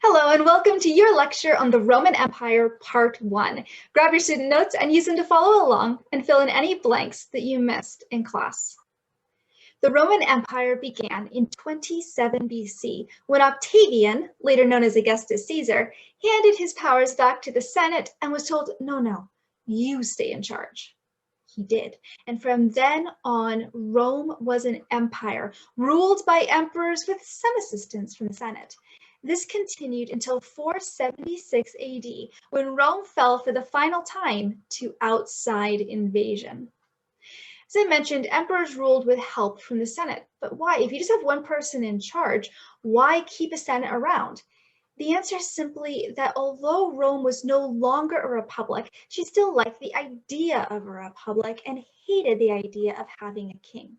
Hello and welcome to your lecture on the Roman Empire, Part 1. Grab your student notes and use them to follow along and fill in any blanks that you missed in class. The Roman Empire began in 27 BC when Octavian, later known as Augustus Caesar, handed his powers back to the Senate and was told, no, you stay in charge. He did. And from then on, Rome was an empire ruled by emperors with some assistance from the Senate. This continued until 476 AD, when Rome fell for the final time to outside invasion. As I mentioned, emperors ruled with help from the Senate. But why? If you just have one person in charge, why keep a Senate around? The answer is simply that although Rome was no longer a republic, she still liked the idea of a republic and hated the idea of having a king.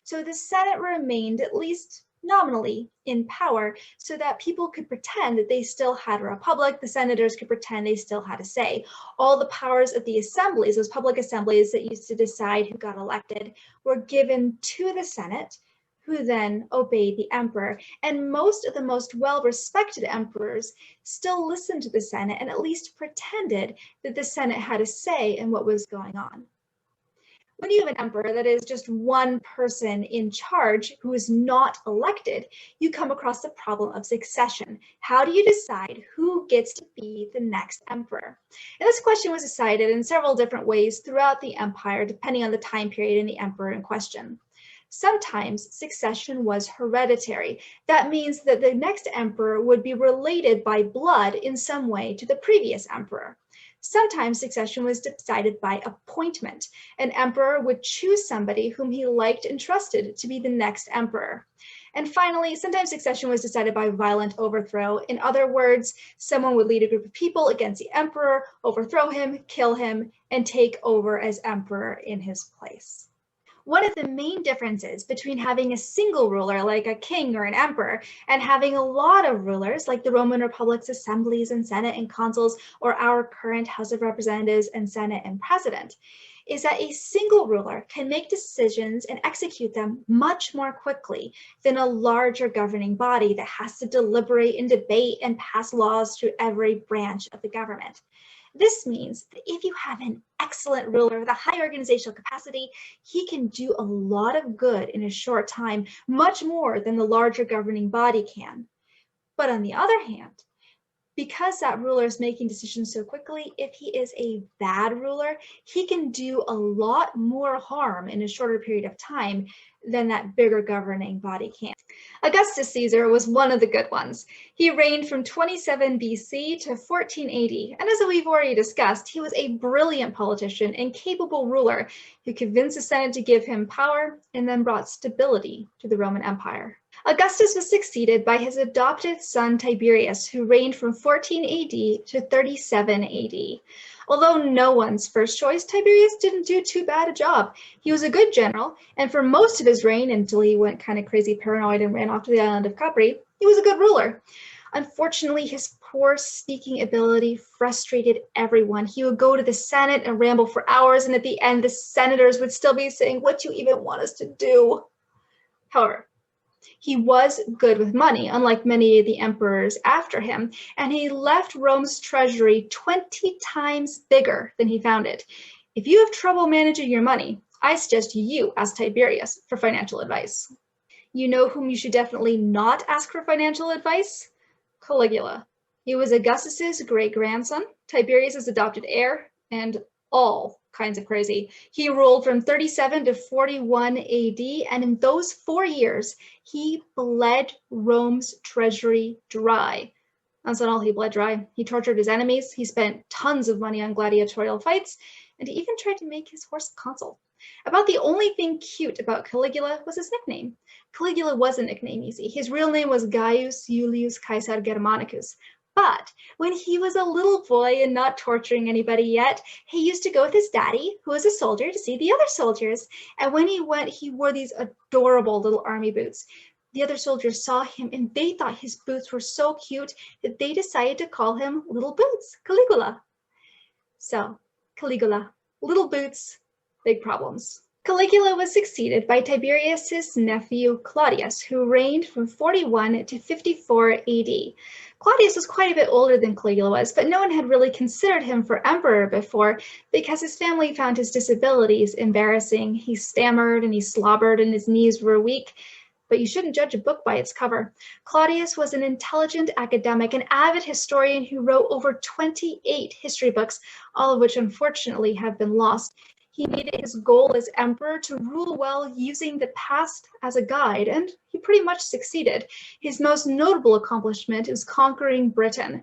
So the Senate remained, at least nominally, in power so that people could pretend that they still had a republic. The senators could pretend they still had a say. All the powers of the assemblies, those public assemblies that used to decide who got elected, were given to the Senate, who then obeyed the emperor. And most of the most well-respected emperors still listened to the Senate and at least pretended that the Senate had a say in what was going on. When you have an emperor that is just one person in charge who is not elected, you come across the problem of succession. How do you decide who gets to be the next emperor? And this question was decided in several different ways throughout the empire, depending on the time period and the emperor in question. Sometimes succession was hereditary. That means that the next emperor would be related by blood in some way to the previous emperor. Sometimes succession was decided by appointment. An emperor would choose somebody whom he liked and trusted to be the next emperor. And finally, sometimes succession was decided by violent overthrow. In other words, someone would lead a group of people against the emperor, overthrow him, kill him, and take over as emperor in his place. One of the main differences between having a single ruler like a king or an emperor and having a lot of rulers like the Roman Republic's assemblies and Senate and consuls or our current House of Representatives and Senate and President is that a single ruler can make decisions and execute them much more quickly than a larger governing body that has to deliberate and debate and pass laws through every branch of the government. This means that if you have an excellent ruler with a high organizational capacity, he can do a lot of good in a short time, much more than the larger governing body can. But on the other hand, because that ruler is making decisions so quickly, if he is a bad ruler, he can do a lot more harm in a shorter period of time than that bigger governing body can. Augustus Caesar was one of the good ones. He reigned from 27 BC to 14 AD, and as we've already discussed, he was a brilliant politician and capable ruler who convinced the Senate to give him power and then brought stability to the Roman Empire. Augustus was succeeded by his adopted son Tiberius, who reigned from 14 AD to 37 AD. Although no one's first choice, Tiberius didn't do too bad a job. He was a good general, and for most of his reign, until he went kind of crazy paranoid and ran off to the island of Capri, he was a good ruler. Unfortunately, his poor speaking ability frustrated everyone. He would go to the Senate and ramble for hours, and at the end, the senators would still be saying, "What do you even want us to do?" However, he was good with money, unlike many of the emperors after him, and he left Rome's treasury 20 times bigger than he found it. If you have trouble managing your money, I suggest you ask Tiberius for financial advice. You know whom you should definitely not ask for financial advice? Caligula. He was Augustus's great-grandson, Tiberius's adopted heir, and all kinds of crazy. He ruled from 37 to 41 AD, and in those 4 years, he bled Rome's treasury dry. That's not all he bled dry. He tortured his enemies, he spent tons of money on gladiatorial fights, and he even tried to make his horse consul. About the only thing cute about Caligula was his nickname. Caligula was a nickname, you see. His real name was Gaius Julius Caesar Germanicus. But when he was a little boy and not torturing anybody yet, he used to go with his daddy, who was a soldier, to see the other soldiers. And when he went, he wore these adorable little army boots. The other soldiers saw him and they thought his boots were so cute that they decided to call him Little Boots, Caligula. So, Caligula, little boots, big problems. Caligula was succeeded by Tiberius's nephew Claudius, who reigned from 41 to 54 AD. Claudius was quite a bit older than Caligula was, but no one had really considered him for emperor before because his family found his disabilities embarrassing. He stammered and he slobbered and his knees were weak. But you shouldn't judge a book by its cover. Claudius was an intelligent academic, an avid historian who wrote over 28 history books, all of which unfortunately have been lost. He made it his goal as emperor to rule well using the past as a guide, and he pretty much succeeded. His most notable accomplishment is conquering Britain.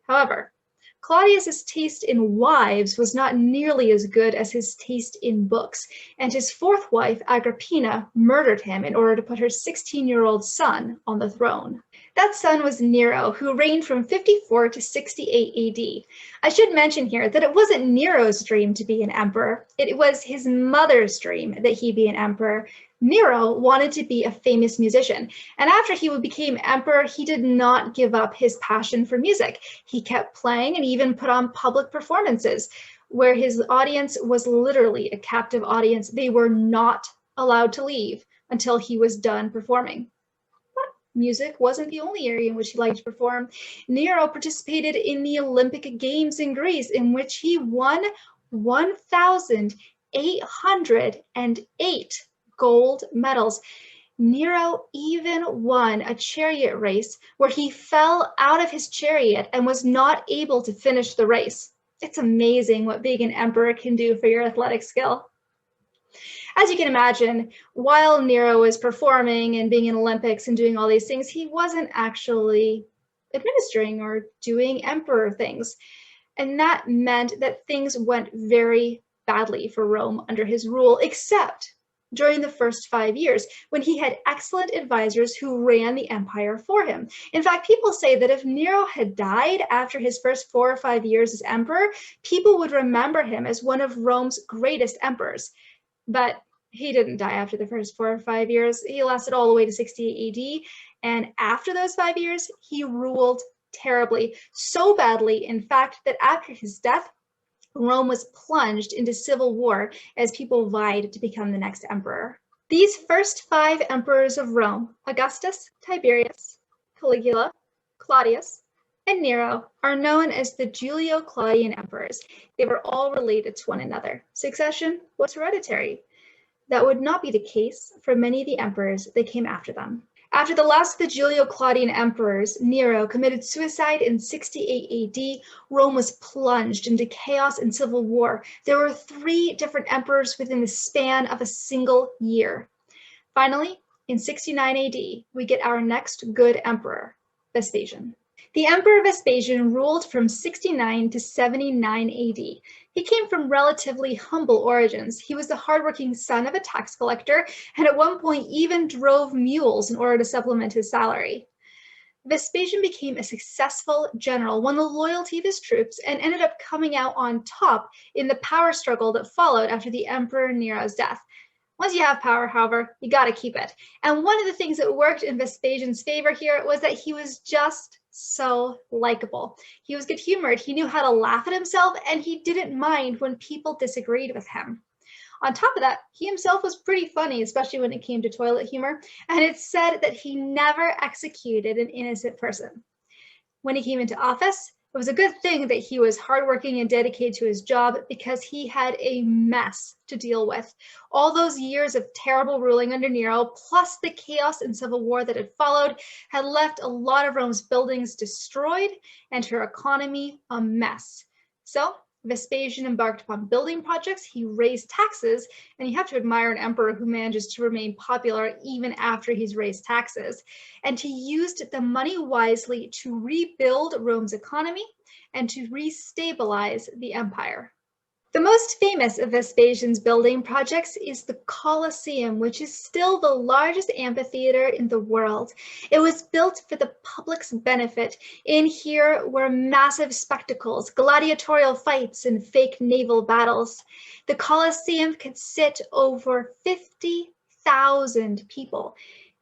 However, Claudius's taste in wives was not nearly as good as his taste in books, and his fourth wife, Agrippina, murdered him in order to put her 16-year-old son on the throne. That son was Nero, who reigned from 54 to 68 AD. I should mention here that it wasn't Nero's dream to be an emperor. It was his mother's dream that he be an emperor. Nero wanted to be a famous musician, and after he became emperor, he did not give up his passion for music. He kept playing and even put on public performances where his audience was literally a captive audience. They were not allowed to leave until he was done performing. But music wasn't the only area in which he liked to perform. Nero participated in the Olympic Games in Greece, in which he won 1,808 gold medals. Nero even won a chariot race where he fell out of his chariot and was not able to finish the race. It's amazing what being an emperor can do for your athletic skill. As you can imagine, while Nero was performing and being in Olympics and doing all these things, he wasn't actually administering or doing emperor things. And that meant that things went very badly for Rome under his rule, except during the first 5 years, when he had excellent advisors who ran the empire for him. In fact, people say that if Nero had died after his first 4 or 5 years as emperor, people would remember him as one of Rome's greatest emperors. But he didn't die after the first 4 or 5 years. He lasted all the way to 68 AD. And after those 5 years, he ruled terribly, so badly, in fact, that after his death, Rome was plunged into civil war as people vied to become the next emperor. These first 5 emperors of Rome, Augustus, Tiberius, Caligula, Claudius, and Nero, are known as the Julio-Claudian Emperors. They were all related to one another. Succession was hereditary. That would not be the case for many of the emperors that came after them. After the last of the Julio-Claudian emperors, Nero, committed suicide in 68 AD, Rome was plunged into chaos and civil war. There were 3 different emperors within the span of a single year. Finally, in 69 AD, we get our next good emperor, Vespasian. The Emperor Vespasian ruled from 69 to 79 AD. He came from relatively humble origins. He was the hardworking son of a tax collector, and at one point even drove mules in order to supplement his salary. Vespasian became a successful general, won the loyalty of his troops, and ended up coming out on top in the power struggle that followed after the Emperor Nero's death. Once you have power, however, you got to keep it. And one of the things that worked in Vespasian's favor here was that he was just so likable. He was good-humored, he knew how to laugh at himself, and he didn't mind when people disagreed with him. On top of that, he himself was pretty funny, especially when it came to toilet humor, and it's said that he never executed an innocent person. When he came into office, it was a good thing that he was hardworking and dedicated to his job because he had a mess to deal with. All those years of terrible ruling under Nero, plus the chaos and civil war that had followed, had left a lot of Rome's buildings destroyed and her economy a mess. So Vespasian embarked upon building projects, he raised taxes, and you have to admire an emperor who manages to remain popular even after he's raised taxes. And he used the money wisely to rebuild Rome's economy and to restabilize the empire. The most famous of Vespasian's building projects is the Colosseum, which is still the largest amphitheater in the world. It was built for the public's benefit. In here were massive spectacles, gladiatorial fights, and fake naval battles. The Colosseum could sit over 50,000 people.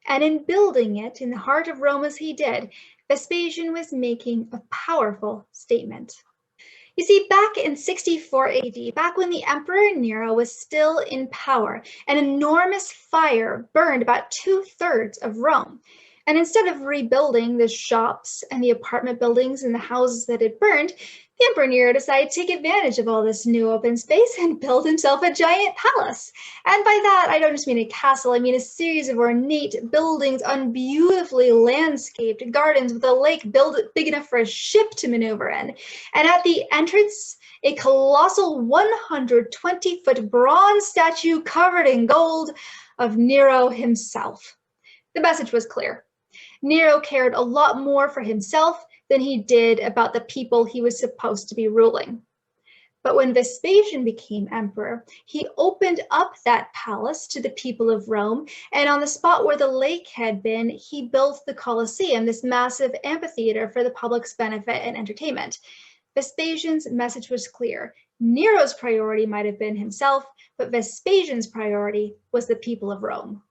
And in building it in the heart of Rome as he did, Vespasian was making a powerful statement. You see, back in 64 AD, back when the Emperor Nero was still in power, an enormous fire burned about 2/3 of Rome. And instead of rebuilding the shops and the apartment buildings and the houses that had burned, the Emperor Nero decided to take advantage of all this new open space and build himself a giant palace. And by that, I don't just mean a castle, I mean a series of ornate buildings on beautifully landscaped gardens with a lake built big enough for a ship to maneuver in. And at the entrance, a colossal 120-foot bronze statue covered in gold of Nero himself. The message was clear. Nero cared a lot more for himself than he did about the people he was supposed to be ruling. But when Vespasian became emperor, he opened up that palace to the people of Rome, and on the spot where the lake had been, he built the Colosseum, this massive amphitheater for the public's benefit and entertainment. Vespasian's message was clear. Nero's priority might have been himself, but Vespasian's priority was the people of Rome.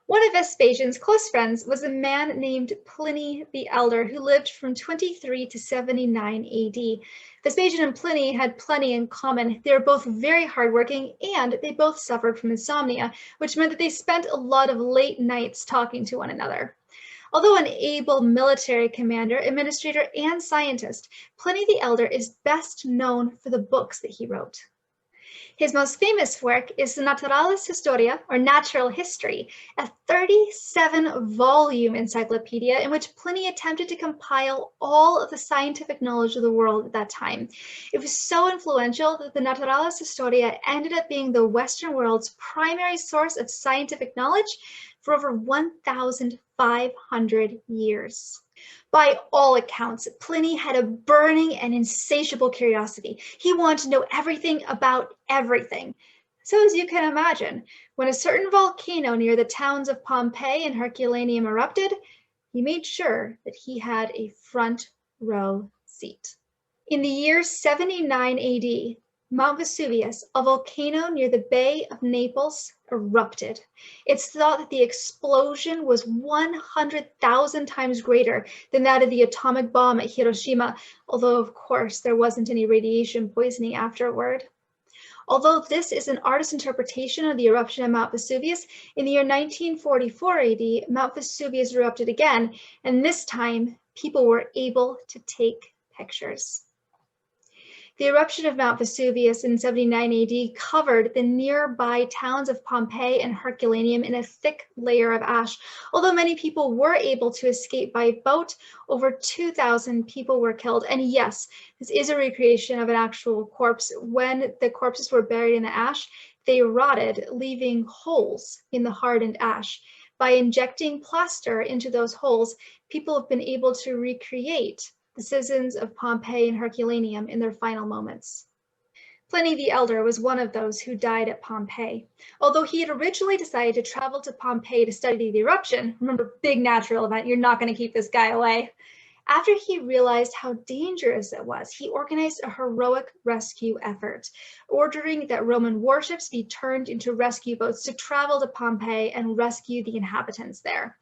One of Vespasian's close friends was a man named Pliny the Elder, who lived from 23 to 79 AD. Vespasian and Pliny had plenty in common. They were both very hardworking, and they both suffered from insomnia, which meant that they spent a lot of late nights talking to one another. Although an able military commander, administrator, and scientist, Pliny the Elder is best known for the books that he wrote. His most famous work is the Naturalis Historia, or Natural History, a 37-volume encyclopedia in which Pliny attempted to compile all of the scientific knowledge of the world at that time. It was so influential that the Naturalis Historia ended up being the Western world's primary source of scientific knowledge for over 1,500 years. By all accounts, Pliny had a burning and insatiable curiosity. He wanted to know everything about everything. So as you can imagine, when a certain volcano near the towns of Pompeii and Herculaneum erupted, he made sure that he had a front row seat. In the year 79 AD, Mount Vesuvius, a volcano near the Bay of Naples, erupted. It's thought that the explosion was 100,000 times greater than that of the atomic bomb at Hiroshima, although of course there wasn't any radiation poisoning afterward. Although this is an artist's interpretation of the eruption of Mount Vesuvius, in the year 1944 AD, Mount Vesuvius erupted again, and this time people were able to take pictures. The eruption of Mount Vesuvius in 79 AD covered the nearby towns of Pompeii and Herculaneum in a thick layer of ash. Although many people were able to escape by boat, over 2,000 people were killed. And yes, this is a recreation of an actual corpse. When the corpses were buried in the ash, they rotted, leaving holes in the hardened ash. By injecting plaster into those holes, people have been able to recreate the citizens of Pompeii and Herculaneum in their final moments. Pliny the Elder was one of those who died at Pompeii. Although he had originally decided to travel to Pompeii to study the eruption, remember, big natural event, you're not going to keep this guy away. After he realized how dangerous it was, he organized a heroic rescue effort, ordering that Roman warships be turned into rescue boats to travel to Pompeii and rescue the inhabitants there.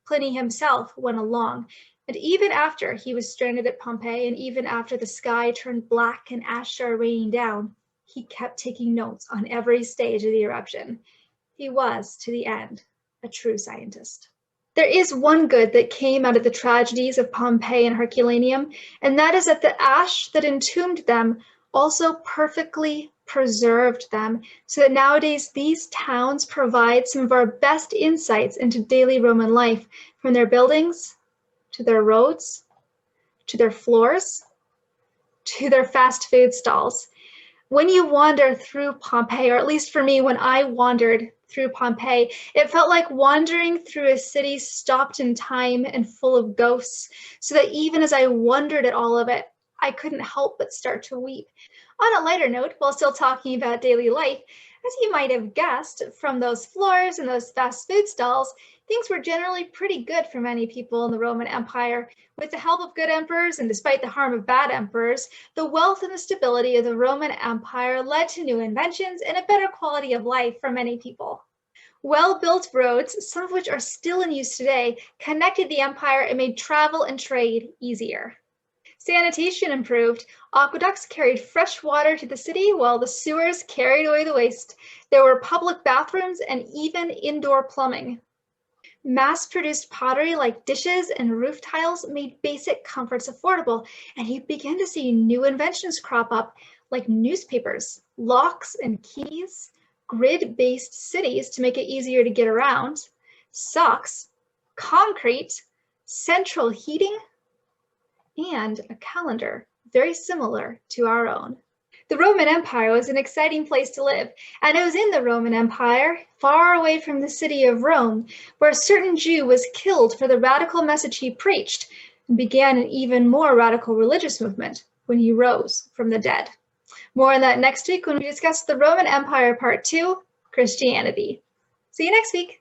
Pliny himself went along. And even after he was stranded at Pompeii, and even after the sky turned black and ash started raining down, he kept taking notes on every stage of the eruption. He was, to the end, a true scientist. There is one good that came out of the tragedies of Pompeii and Herculaneum, and that is that the ash that entombed them also perfectly preserved them, so that nowadays these towns provide some of our best insights into daily Roman life, from their buildings, to their roads, to their floors, to their fast food stalls. When you wander through Pompeii, or at least for me, when I wandered through Pompeii, it felt like wandering through a city stopped in time and full of ghosts, so that even as I wondered at all of it, I couldn't help but start to weep. On a lighter note, while still talking about daily life, as you might have guessed from those floors and those fast food stalls, things were generally pretty good for many people in the Roman Empire. With the help of good emperors and despite the harm of bad emperors, the wealth and the stability of the Roman Empire led to new inventions and a better quality of life for many people. Well-built roads, some of which are still in use today, connected the empire and made travel and trade easier. Sanitation improved. Aqueducts carried fresh water to the city while the sewers carried away the waste. There were public bathrooms and even indoor plumbing. Mass-produced pottery like dishes and roof tiles made basic comforts affordable, and you begin to see new inventions crop up like newspapers, locks and keys, grid-based cities to make it easier to get around, socks, concrete, central heating, and a calendar very similar to our own. The Roman Empire was an exciting place to live, and it was in the Roman Empire, far away from the city of Rome, where a certain Jew was killed for the radical message he preached and began an even more radical religious movement when he rose from the dead. More on that next week when we discuss the Roman Empire Part 2, Christianity. See you next week.